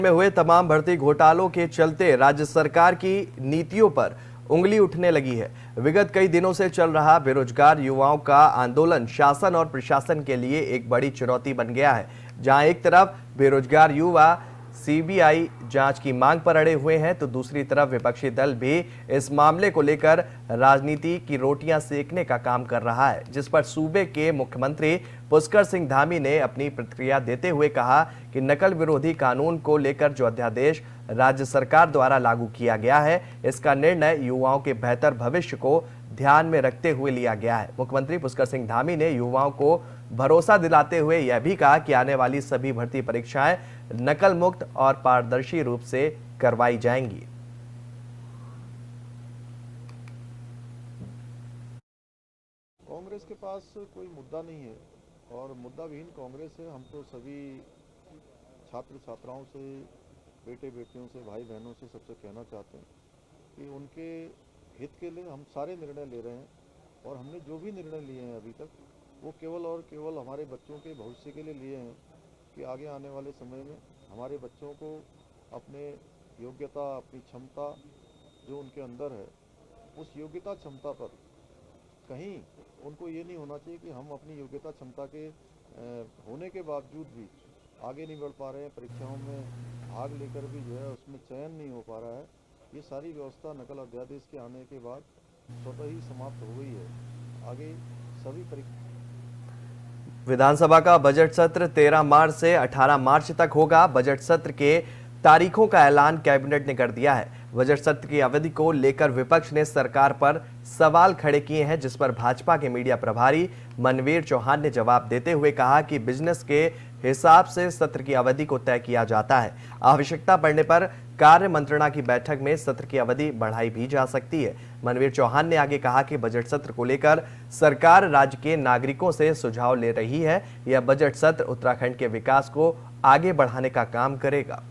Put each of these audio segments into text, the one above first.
में हुए तमाम भर्ती घोटालों के चलते राज्य सरकार की नीतियों पर उंगली उठने लगी है। विगत कई दिनों से चल रहा बेरोजगार युवाओं का आंदोलन शासन और प्रशासन के लिए एक बड़ी चुनौती बन गया है। जहां एक तरफ बेरोजगार युवा सीबीआई जांच की मांग पर अड़े हुए हैं, तो दूसरी तरफ विपक्षी दल भी इस मामले को लेकर राजनीति की रोटियां सेकने का काम कर रहा है, जिस पर सूबे के मुख्यमंत्री पुष्कर सिंह धामी ने अपनी प्रतिक्रिया देते हुए कहा कि नकल विरोधी कानून को लेकर जो अध्यादेश राज्य सरकार द्वारा लागू किया गया है, इसका निर्णय युवाओं के बेहतर भविष्य को ध्यान में रखते हुए लिया गया है। मुख्यमंत्री पुष्कर सिंह धामी ने युवाओं को भरोसा दिलाते हुए यह भी कहा कि आने वाली सभी भर्ती परीक्षाएं नकल मुक्त और पारदर्शी रूप से करवाई जाएंगी। कांग्रेस के पास कोई मुद्दा नहीं है और मुद्दा विहीन कांग्रेस है। हम तो सभी छात्र छात्राओं से, बेटे बेटियों से, भाई बहनों से सबसे कहना चाहते हैं कि उनके हित के लिए हम सारे निर्णय ले रहे हैं और हमने जो भी निर्णय लिए हैं अभी तक वो केवल और केवल हमारे बच्चों के भविष्य के लिए लिए हैं कि आगे आने वाले समय में हमारे बच्चों को अपने योग्यता, अपनी क्षमता जो उनके अंदर है, उस योग्यता क्षमता पर कहीं उनको ये नहीं होना चाहिए कि हम अपनी योग्यता क्षमता के होने के बावजूद भी आगे नहीं बढ़ पा रहे हैं, परीक्षाओं में भाग लेकर भी जो है उसमें चयन नहीं हो पा रहा है। ये सारी व्यवस्था नकल अध्यादेश के आने के बाद स्वतः ही समाप्त हो गई है। आगे सभी विधानसभा का बजट सत्र 13 मार्च से 18 मार्च तक होगा। बजट सत्र के तारीखों का ऐलान कैबिनेट ने कर दिया है। बजट सत्र की अवधि को लेकर विपक्ष ने सरकार पर सवाल खड़े किए हैं, जिस पर भाजपा के मीडिया प्रभारी मनवीर चौहान ने जवाब देते हुए कहा कि बिजनेस के हिसाब से सत्र की अवधि को तय किया जाता है। आवश्यकता पड़ने पर कार्य मंत्रणा की बैठक में सत्र की अवधि बढ़ाई भी जा सकती है। मनवीर चौहान ने आगे कहा कि बजट सत्र को लेकर सरकार राज्य के नागरिकों से सुझाव ले रही है। यह बजट सत्र उत्तराखंड के विकास को आगे बढ़ाने का काम करेगा।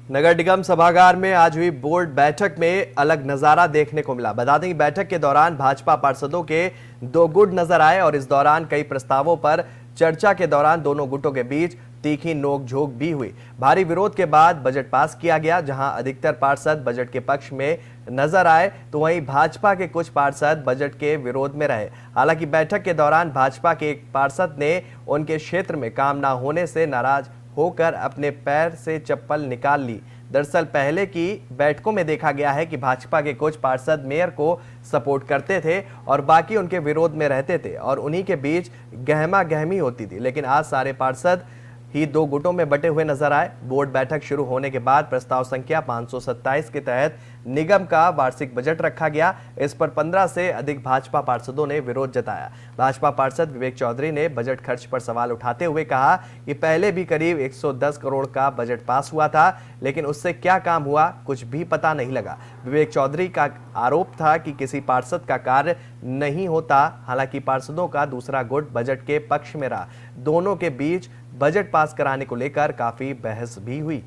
नगर निगम सभागार में आज हुई बोर्ड बैठक में अलग नजारा देखने को मिला। बता दें कि बैठक के दौरान भाजपा पार्षदों के दो गुट नजर आए और इस दौरान कई प्रस्तावों पर चर्चा के दौरान दोनों गुटों के बीच तीखी नोकझोंक भी हुई। भारी विरोध के बाद बजट पास किया गया। जहां अधिकतर पार्षद बजट के पक्ष में नजर आए, तो वहीं भाजपा के कुछ पार्षद बजट के विरोध में रहे। हालांकि बैठक के दौरान भाजपा के एक पार्षद ने उनके क्षेत्र में काम न होने से नाराज होकर अपने पैर से चप्पल निकाल ली। दरअसल पहले की बैठकों में देखा गया है कि भाजपा के कुछ पार्षद मेयर को सपोर्ट करते थे और बाकी उनके विरोध में रहते थे और उन्हीं के बीच गहमा गहमी होती थी। लेकिन आज सारे पार्षद ही दो गुटों में बटे हुए नजर आए। बोर्ड बैठक शुरू होने के बाद प्रस्ताव संख्या 527 के तहत निगम का वार्षिक बजट रखा गया। इस पर 15 से अधिक भाजपा पार्षदों ने विरोध जताया। भाजपा पार्षद विवेक चौधरी ने बजट खर्च पर सवाल उठाते हुए कहा कि पहले भी करीब 110 करोड़ का बजट पास हुआ था, लेकिन उससे क्या काम हुआ, कुछ भी पता नहीं लगा। विवेक चौधरी का आरोप था कि किसी पार्षद का कार्य नहीं होता। हालांकि पार्षदों का दूसरा गुट बजट के पक्ष में रहा। दोनों के बीच बजट पास कराने को लेकर काफी बहस भी हुई।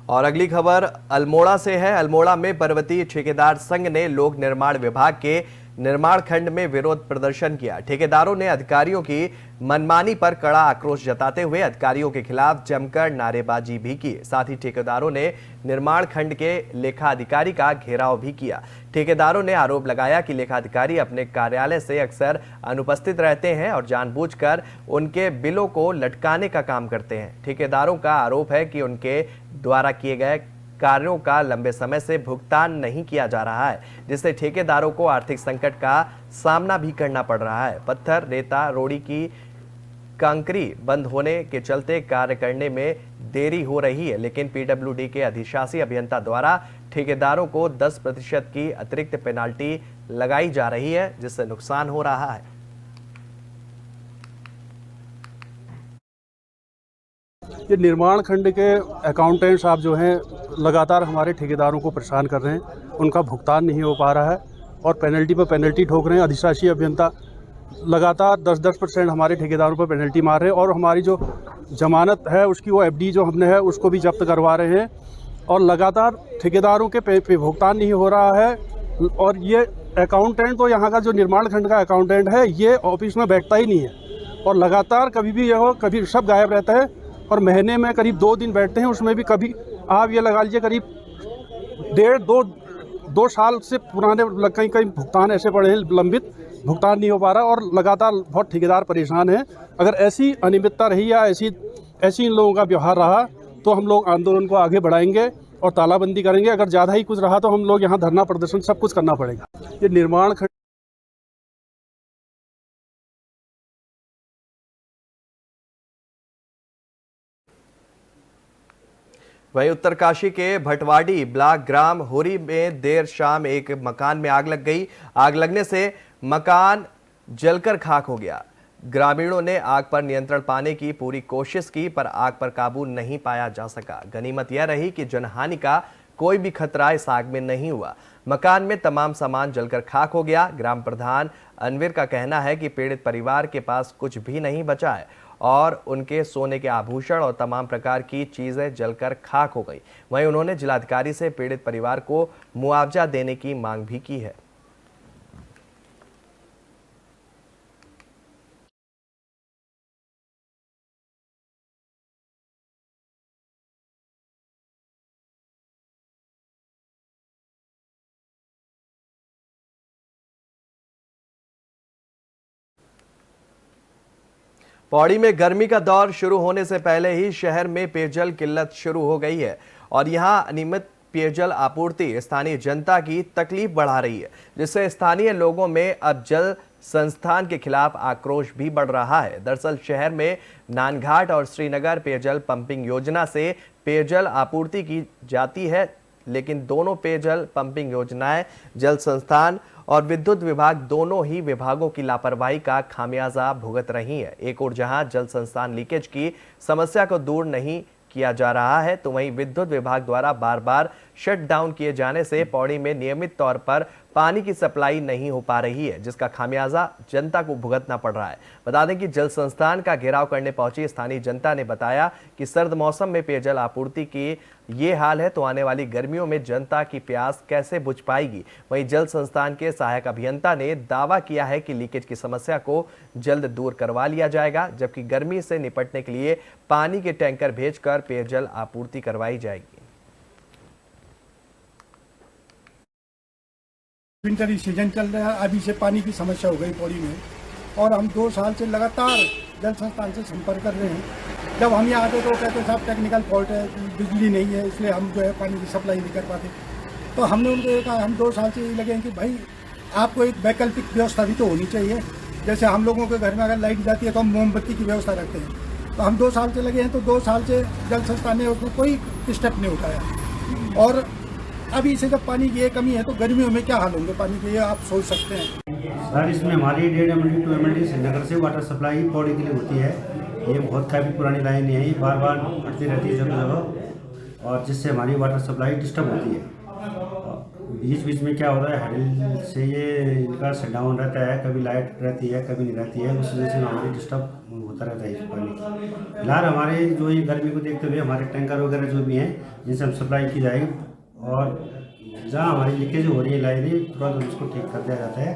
और अगली खबर अल्मोड़ा से है। अल्मोड़ा में पर्वतीय ठेकेदार संघ ने लोक निर्माण विभाग के निर्माण खंड में विरोध प्रदर्शन किया। ठेकेदारों ने अधिकारियों की मनमानी पर कड़ा आक्रोश जताते हुए अधिकारियों के खिलाफ जमकर नारेबाजी भी की। साथ ही ठेकेदारों ने निर्माण खंड के लेखा अधिकारी का घेराव भी किया। ठेकेदारों ने आरोप लगाया कि लेखा अधिकारी अपने कार्यालय से अक्सर अनुपस्थित रहते हैं और जानबूझकर उनके बिलों को लटकाने का काम करते हैं। ठेकेदारों का आरोप है कि उनके द्वारा किए गए कार्यों का लंबे समय से भुगतान नहीं किया जा रहा है, जिससे ठेकेदारों को आर्थिक संकट का सामना भी करना पड़ रहा है। पत्थर, रेता, रोड़ी की कंकरी बंद होने के चलते कार्य करने में देरी हो रही है, लेकिन पीडब्ल्यूडी के अधिशासी अभियंता द्वारा ठेकेदारों को 10% की अतिरिक्त पेनाल्टी लगाई जा रही है, जिससे नुकसान हो रहा है। ये निर्माण खंड के अकाउंटेंट साहब जो हैं लगातार हमारे ठेकेदारों को परेशान कर रहे हैं, उनका भुगतान नहीं हो पा रहा है और पेनल्टी पर पेनल्टी ठोक रहे हैं। अधिशासी अभियंता लगातार 10% हमारे ठेकेदारों पर पेनल्टी मार रहे हैं और हमारी जो जमानत है उसकी वो एफडी जो हमने है उसको भी जब्त करवा रहे हैं और लगातार ठेकेदारों के पे भुगतान नहीं हो रहा है। और ये अकाउंटेंट तो यहाँ का जो निर्माण खंड का अकाउंटेंट है ये ऑफिस में बैठता ही नहीं है और लगातार कभी भी यह हो कभी सब गायब रहता है और महीने में करीब 2 दिन बैठते हैं, उसमें भी कभी आप ये लगा लीजिए करीब 1.5-2 साल से पुराने कहीं कहीं भुगतान ऐसे पड़े हैं, लंबित भुगतान नहीं हो पा रहा और लगातार बहुत ठेकेदार परेशान हैं। अगर ऐसी अनियमितता रही या ऐसी इन लोगों का व्यवहार रहा तो हम लोग आंदोलन को आगे बढ़ाएंगे और तालाबंदी करेंगे। अगर ज़्यादा ही कुछ रहा तो हम लोग यहाँ धरना प्रदर्शन सब कुछ करना पड़ेगा। ये निर्माण खंड वहीं उत्तरकाशी के भटवाड़ी ब्लॉक ग्राम होरी में देर शाम एक मकान में आग लग गई। आग लगने से मकान जलकर खाक हो गया। ग्रामीणों ने आग पर नियंत्रण पाने की पूरी कोशिश की, पर आग पर काबू नहीं पाया जा सका। गनीमत यह रही कि जनहानि का कोई भी खतरा इस आग में नहीं हुआ। मकान में तमाम सामान जलकर खाक हो गया। ग्राम प्रधान अनवीर का कहना है कि पीड़ित परिवार के पास कुछ भी नहीं बचा है और उनके सोने के आभूषण और तमाम प्रकार की चीजें जलकर खाक हो गई। वहीं उन्होंने जिलाधिकारी से पीड़ित परिवार को मुआवजा देने की मांग भी की है। पौड़ी में गर्मी का दौर शुरू होने से पहले ही शहर में पेयजल किल्लत शुरू हो गई है और यहां अनियमित पेयजल आपूर्ति स्थानीय जनता की तकलीफ बढ़ा रही है, जिससे स्थानीय लोगों में अब जल संस्थान के खिलाफ आक्रोश भी बढ़ रहा है। दरअसल शहर में नानघाट और श्रीनगर पेयजल पंपिंग योजना से पेयजल आपूर्ति की जाती है, लेकिन दोनों पेयजल पंपिंग योजनाएं जल संस्थान और विद्युत विभाग दोनों ही विभागों की लापरवाही का खामियाजा भुगत रही है। एक और जहां जल संस्थान लीकेज की समस्या को दूर नहीं किया जा रहा है, तो वहीं विद्युत विभाग द्वारा बार बार शट डाउन किए जाने से पौड़ी में नियमित तौर पर पानी की सप्लाई नहीं हो पा रही है, जिसका खामियाजा जनता को भुगतना पड़ रहा है। बता दें कि जल संस्थान का घेराव करने पहुंची स्थानीय जनता ने बताया कि सर्द मौसम में पेयजल आपूर्ति की ये हाल है तो आने वाली गर्मियों में जनता की प्यास कैसे बुझ पाएगी। वहीं जल संस्थान के सहायक अभियंता ने दावा किया है कि लीकेज की समस्या को जल्द दूर करवा लिया जाएगा, जबकि गर्मी से निपटने के लिए पानी के टैंकर भेजकर पेयजल आपूर्ति करवाई जाएगी। विंटर सीजन चल रहा है, अभी से पानी की समस्या हो गई पौड़ी में और हम 2 साल से लगातार जल संस्थान से संपर्क कर रहे हैं। जब हम यहाँ आते तो कहते साहब टेक्निकल फॉल्ट है, बिजली नहीं है, इसलिए हम जो है पानी की सप्लाई नहीं कर पाते। तो हमने उनको कहा, हम 2 साल से ये लगे हैं कि भाई आपको एक वैकल्पिक व्यवस्था भी तो होनी चाहिए। जैसे हम लोगों के घर में अगर लाइट जाती है तो हम मोमबत्ती की व्यवस्था रखते हैं। तो हम 2 साल से लगे हैं, तो 2 साल से जल संस्थान ने उसमें कोई स्टेप नहीं उठाया और अभी से जब पानी की ये कमी है तो गर्मियों में क्या हाल होंगे पानी के, ये आप सोच सकते हैं। सर इसमें हमारी 1.5 MLD 2 MLD श्रीनगर से वाटर सप्लाई पौड़ी के लिए होती है। ये बहुत काफ़ी पुरानी लाइन है, ये बार बार फटती रहती है जगह जगह और जिससे हमारी वाटर सप्लाई डिस्टर्ब होती है। बीच बीच में क्या होता है, हेडल से ये इनका शट डाउन रहता है, कभी लाइट रहती है कभी नहीं रहती है, उस वजह से हमारी डिस्टर्ब होता रहता है इस पानी की। फिलहाल हमारे जो ये गर्मी को देखते हुए हमारे टैंकर वगैरह जो भी हैं जिनसे हम सप्लाई की जाएगी और जहाँ हमारी लीकेज हो रही है लाइनें तुरंत उसको ठीक कर दिया जाता है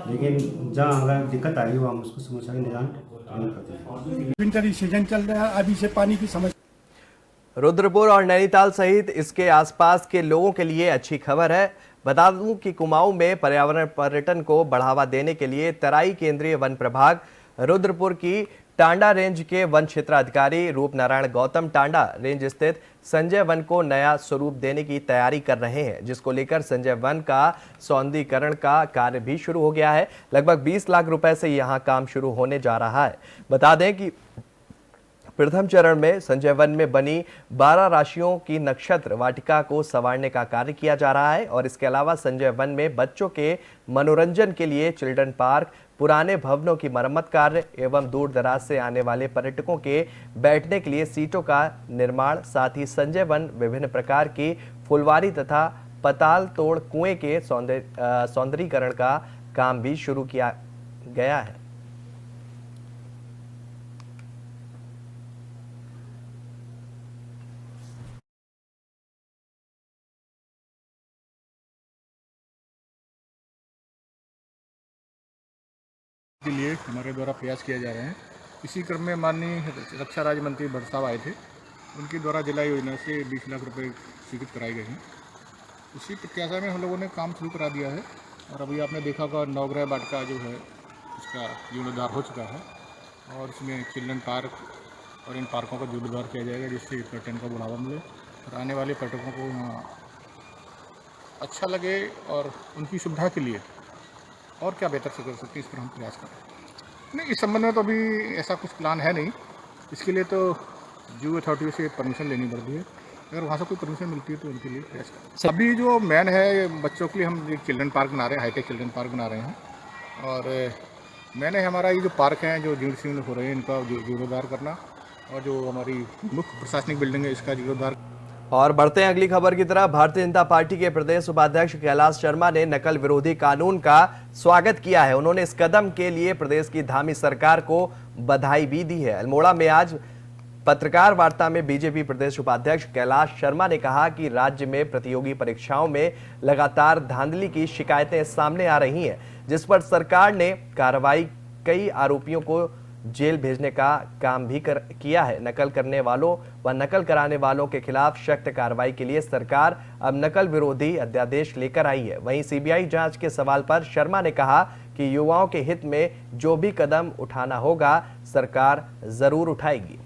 लेकिन जहाँ अगर दिक्कत आ रही हो हम उसको समस्या के निदान तुरंत करते हैं। विंटर सीजन चल रहा है, अभी से पानी की समस्या। रुद्रपुर और नैनीताल सहित इसके आसपास के लोगों के लिए अच्छी खबर है। बता दूं कि कुमाऊं में पर्यावरण पर्यटन को बढ़ावा देने के लिए तराई केंद्रीय वन प्रभाग रुद्रपुर की टांडा रेंज के वन क्षेत्राधिकारी रूप नारायण गौतम टांडा रेंज स्थित संजय वन को नया स्वरूप देने की तैयारी कर रहे हैं, जिसको लेकर संजय वन का सौंदर्यीकरण का कार्य भी शुरू हो गया है। लगभग 20 लाख रुपए से यहां काम शुरू होने जा रहा है। बता दें कि प्रथम चरण में संजय वन में बनी 12 राशियों की नक्षत्र वाटिका को संवारने का कार्य किया जा रहा है और इसके अलावा संजय वन में बच्चों के मनोरंजन के लिए चिल्ड्रन पार्क, पुराने भवनों की मरम्मत कार्य एवं दूर दराज से आने वाले पर्यटकों के बैठने के लिए सीटों का निर्माण, साथ ही संजय वन विभिन्न प्रकार की फुलवारी तथा पताल तोड़ कुएं के सौंदर्यीकरण का काम भी शुरू किया गया है। के लिए हमारे द्वारा प्रयास किया जा रहे हैं। इसी क्रम में माननीय रक्षा राज्य मंत्री भट्ट साहब आए थे, उनके द्वारा जिला योजना से 20 लाख रुपए स्वीकृत कराए गए हैं। उसी प्रत्याशा में हम लोगों ने काम शुरू करा दिया है और अभी आपने देखा होगा नवग्रह वाटिका जो है इसका जीर्णोद्धार हो चुका है और इसमें चिल्ड्रन पार्क और इन पार्कों का जीर्णोद्धार किया जाएगा, जिससे पर्यटन का बढ़ावा मिले और आने वाले पर्यटकों को यहाँ अच्छा लगे और उनकी सुविधा के लिए और क्या बेहतर से कर सकते हैं, इस पर हम प्रयास कर रहे हैं। नहीं, इस संबंध में तो अभी ऐसा कुछ प्लान है नहीं। इसके लिए तो जू अथॉरिटी से परमिशन लेनी पड़ती है। अगर वहाँ से कोई परमिशन मिलती है तो उनके लिए प्रयास करें। अभी जो मेन है बच्चों के लिए हम एक चिल्ड्रन पार्क बना रहे हैं, हाईटेक चिल्ड्रन पार्क बना रहे हैं और मैंने हमारा ये जो पार्क हैं जो जीर्ण हो रहे हैं इनका जीर्णोद्धार करना और जो हमारी मुख्य प्रशासनिक बिल्डिंग है इसका जीर्णोद्धार। और बढ़ते हैं अगली खबर की तरफ। भारतीय जनता पार्टी के प्रदेश उपाध्यक्ष कैलाश शर्मा ने नकल विरोधी कानून का स्वागत किया है। उन्होंने इस कदम के लिए प्रदेश की धामी सरकार को बधाई भी दी है। अल्मोड़ा में आज पत्रकार वार्ता में बीजेपी प्रदेश उपाध्यक्ष कैलाश शर्मा ने कहा कि राज्य में प्रतियोगी परीक्षाओं में लगातार धांधली की शिकायतें सामने आ रही हैं, जिस पर सरकार ने कार्रवाई कई आरोपियों को जेल भेजने का काम भी किया है। नकल करने वालों व नकल कराने वालों के खिलाफ सख्त कार्रवाई के लिए सरकार अब नकल विरोधी अध्यादेश लेकर आई है। वहीं सीबीआई जांच के सवाल पर शर्मा ने कहा कि युवाओं के हित में जो भी कदम उठाना होगा सरकार जरूर उठाएगी।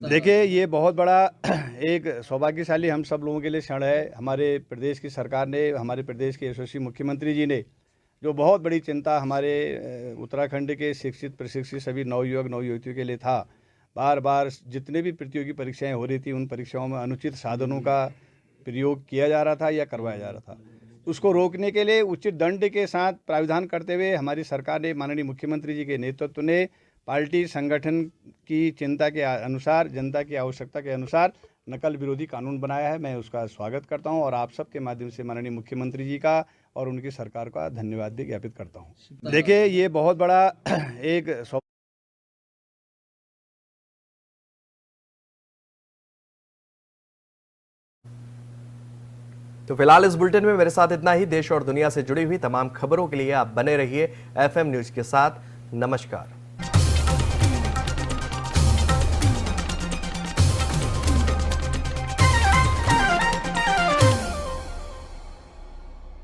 देखिए, ये बहुत बड़ा एक सौभाग्यशाली हम सब लोगों के लिए क्षण है। हमारे प्रदेश की सरकार ने, हमारे प्रदेश के यशस्वी मुख्यमंत्री जी ने जो बहुत बड़ी चिंता हमारे उत्तराखंड के शिक्षित प्रशिक्षित सभी नवयुवक नवयुवतियों के लिए था। बार बार जितने भी प्रतियोगी परीक्षाएं हो रही थी उन परीक्षाओं में अनुचित साधनों का प्रयोग किया जा रहा था या करवाया जा रहा था। उसको रोकने के लिए उचित दंड के साथ प्राविधान करते हुए हमारी सरकार ने, माननीय मुख्यमंत्री जी के नेतृत्व ने पार्टी संगठन की चिंता के अनुसार, जनता की आवश्यकता के अनुसार नकल विरोधी कानून बनाया है। मैं उसका स्वागत करता हूं और आप सबके माध्यम से माननीय मुख्यमंत्री जी का और उनकी सरकार का धन्यवाद भी ज्ञापित करता हूं। देखिए, ये बहुत बड़ा एक तो फिलहाल इस बुलेटिन में मेरे साथ इतना ही। देश और दुनिया से जुड़ी हुई तमाम खबरों के लिए आप बने रहिए FM न्यूज के साथ। नमस्कार।